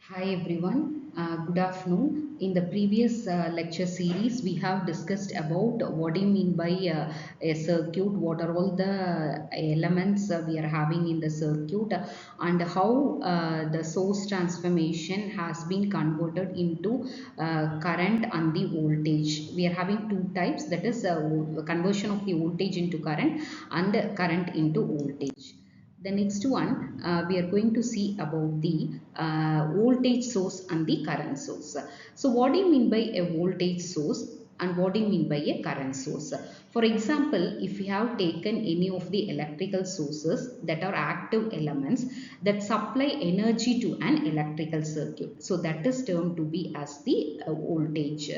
Hi everyone, good afternoon. In the previous lecture series, we have discussed about what do you mean by a circuit, what are all the elements we are having in the circuit, and how the source transformation has been converted into current and the voltage. We are having two types, that is conversion of the voltage into current and current into voltage. The next one, we are going to see about the voltage source and the current source. So what do you mean by a voltage source and what do you mean by a current source? For example, if we have taken any of the electrical sources that are active elements that supply energy to an electrical circuit. So that is termed to be as the voltage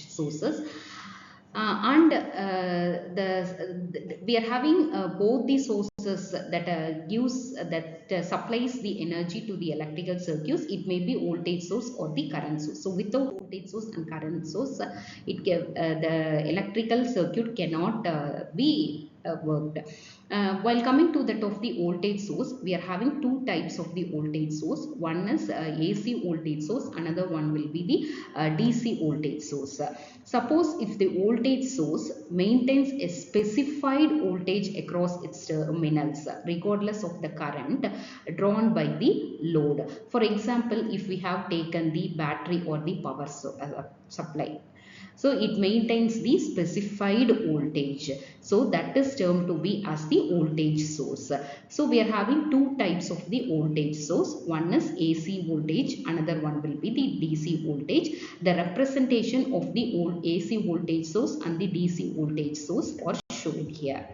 sources. We are having both the sources that supplies the energy to the electrical circuits. It may be voltage source or the current source. So without voltage source and current source, the electrical circuit cannot be worked. While coming to that of the voltage source, we are having two types of the voltage source. One is AC voltage source, another one will be the DC voltage source. Suppose if the voltage source maintains a specified voltage across its terminals, regardless of the current drawn by the load. For example, if we have taken the battery or the power supply, so it maintains the specified voltage. So that is termed to be as the voltage source. So we are having two types of the voltage source. One is AC voltage, another one will be the DC voltage. The representation of the old AC voltage source and the DC voltage source are shown here.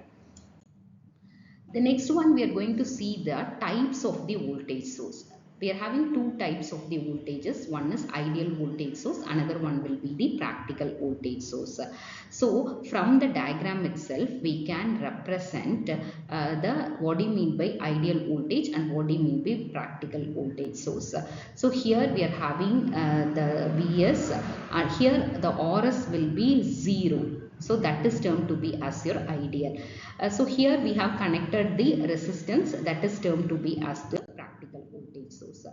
The next one, we are going to see the types of the voltage source. We are having two types of the voltages. One is ideal voltage source, another one will be the practical voltage source. So from the diagram itself, we can represent the what do you mean by ideal voltage and what do you mean by practical voltage source. So here we are having the Vs, and here the Rs will be 0. So that is termed to be as your ideal. So here we have connected the resistance, that is termed to be as the practical voltage source.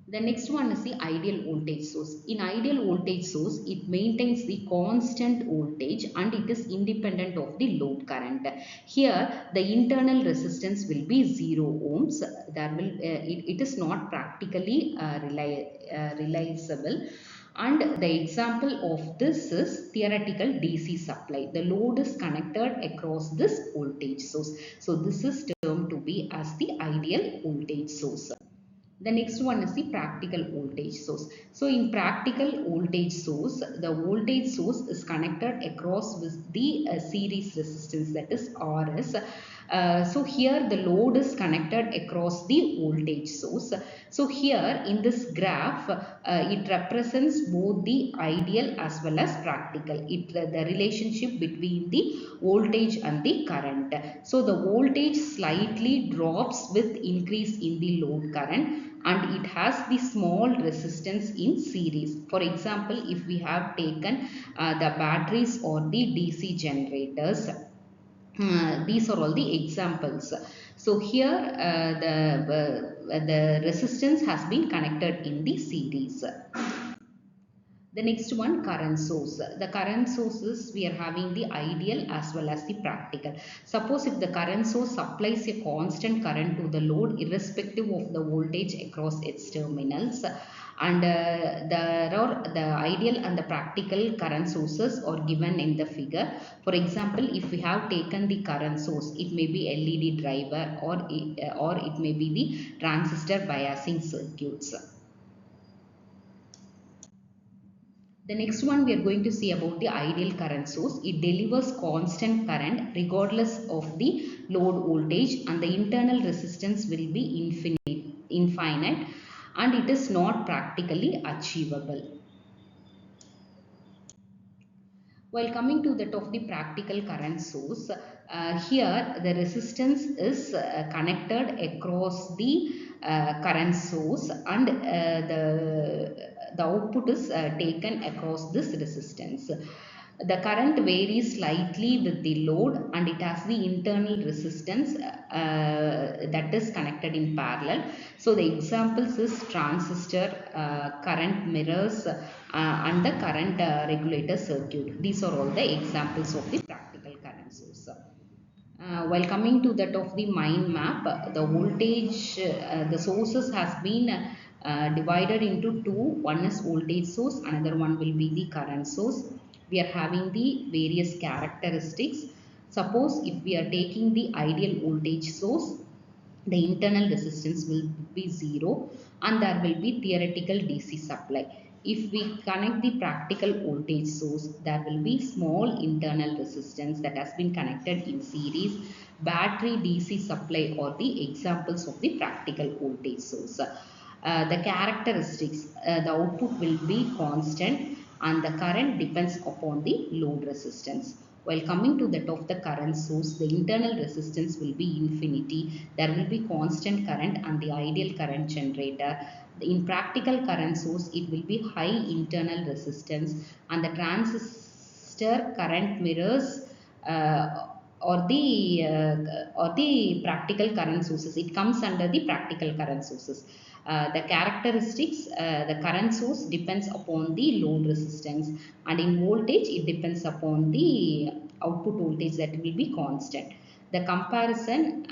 The next one is the ideal voltage source. In ideal voltage source, it maintains the constant voltage and it is independent of the load current. Here, the internal resistance will be 0 ohms. It is not practically realizable. And the example of this is theoretical DC supply. The load is connected across this voltage source. So this is termed to be as the ideal voltage source. The next one is the practical voltage source. So in practical voltage source, the voltage source is connected across with the series resistance, that is RS. So here the load is connected across the voltage source. So here in this graph, it represents both the ideal as well as practical. The relationship between the voltage and the current. So the voltage slightly drops with increase in the load current, and it has the small resistance in series. For example, if we have taken the batteries or the DC generators, these are all the examples. So here the resistance has been connected in the series. The next one, current source. The current sources, we are having the ideal as well as the practical. Suppose if the current source supplies a constant current to the load irrespective of the voltage across its terminals, and the ideal and the practical current sources are given in the figure. For example, if we have taken the current source, it may be LED driver or it may be the transistor biasing circuits. The next one, we are going to see about the ideal current source. It delivers constant current regardless of the load voltage, and the internal resistance will be infinite, and it is not practically achievable. While coming to that of the practical current source, here the resistance is connected across the current source, and the output is taken across this resistance. The current varies slightly with the load, and it has the internal resistance that is connected in parallel. So the examples is transistor, current mirrors, and the current regulator circuit. These are all the examples of the practical current source. While coming to that of the mind map, the voltage, the sources has been divided into two. One is voltage source, another one will be the current source. We are having the various characteristics. Suppose if we are taking the ideal voltage source, the internal resistance will be 0 and there will be theoretical DC supply. If we connect the practical voltage source, there will be small internal resistance that has been connected in series. Battery DC supply or the examples of the practical voltage source. The characteristics, the output will be constant and the current depends upon the load resistance. While coming to that of the current source, the internal resistance will be infinity. There will be constant current and the ideal current generator. In practical current source, it will be high internal resistance and the transistor current mirrors or the practical current sources. It comes under the practical current sources. The characteristics, the current source depends upon the load resistance, and in voltage it depends upon the output voltage that will be constant. The comparison,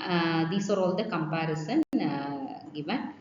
these are all the comparison given.